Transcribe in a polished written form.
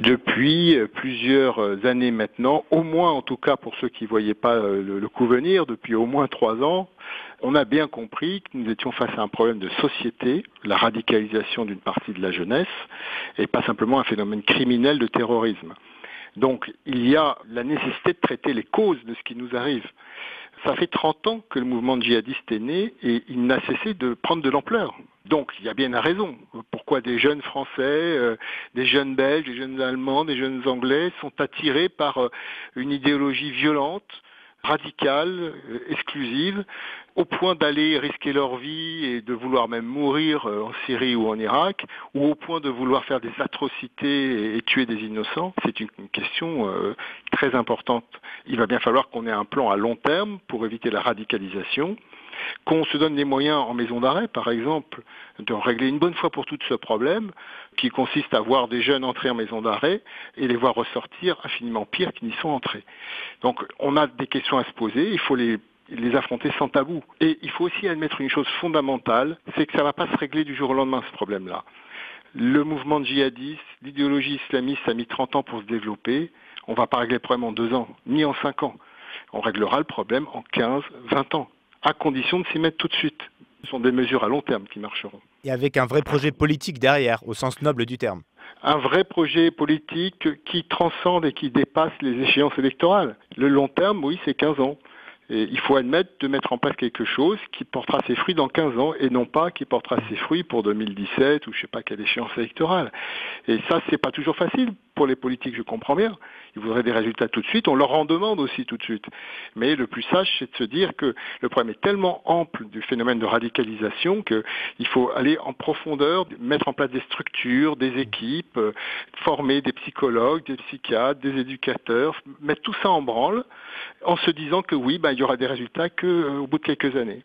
Depuis plusieurs années maintenant, au moins en tout cas pour ceux qui ne voyaient pas le coup venir, depuis au moins 3 ans, on a bien compris que nous étions face à un problème de société, la radicalisation d'une partie de la jeunesse, et pas simplement un phénomène criminel de terrorisme. Donc il y a la nécessité de traiter les causes de ce qui nous arrive. Ça fait 30 ans que le mouvement djihadiste est né et il n'a cessé de prendre de l'ampleur. Donc il y a bien une raison. Pourquoi des jeunes Français, des jeunes Belges, des jeunes Allemands, des jeunes Anglais sont attirés par une idéologie violente, radicale, exclusive, au point d'aller risquer leur vie et de vouloir même mourir en Syrie ou en Irak, ou au point de vouloir faire des atrocités et tuer des innocents. C'est une question très importante. Il va bien falloir qu'on ait un plan à long terme pour éviter la radicalisation, qu'on se donne les moyens en maison d'arrêt, par exemple, de régler une bonne fois pour toutes ce problème, qui consiste à voir des jeunes entrer en maison d'arrêt et les voir ressortir infiniment pire qu'ils n'y sont entrés. Donc on a des questions à se poser, il faut les affronter sans tabou. Et il faut aussi admettre une chose fondamentale, c'est que ça ne va pas se régler du jour au lendemain, ce problème-là. Le mouvement djihadiste, l'idéologie islamiste a mis 30 ans pour se développer. On ne va pas régler le problème en 2 ans, ni en 5 ans. On réglera le problème en 15, 20 ans, à condition de s'y mettre tout de suite. Ce sont des mesures à long terme qui marcheront. Et avec un vrai projet politique derrière, au sens noble du terme. Un vrai projet politique qui transcende et qui dépasse les échéances électorales. Le long terme, oui, c'est 15 ans. Et il faut admettre de mettre en place quelque chose qui portera ses fruits dans 15 ans et non pas qui portera ses fruits pour 2017 ou je ne sais pas quelle échéance électorale. Et ça, c'est pas toujours facile pour les politiques, je comprends bien. Ils voudraient des résultats tout de suite, on leur en demande aussi tout de suite. Mais le plus sage, c'est de se dire que le problème est tellement ample du phénomène de radicalisation qu'il faut aller en profondeur, mettre en place des structures, des équipes, former des psychologues, des psychiatres, des éducateurs, mettre tout ça en branle en se disant que oui, il y aura des résultats qu'au bout de quelques années.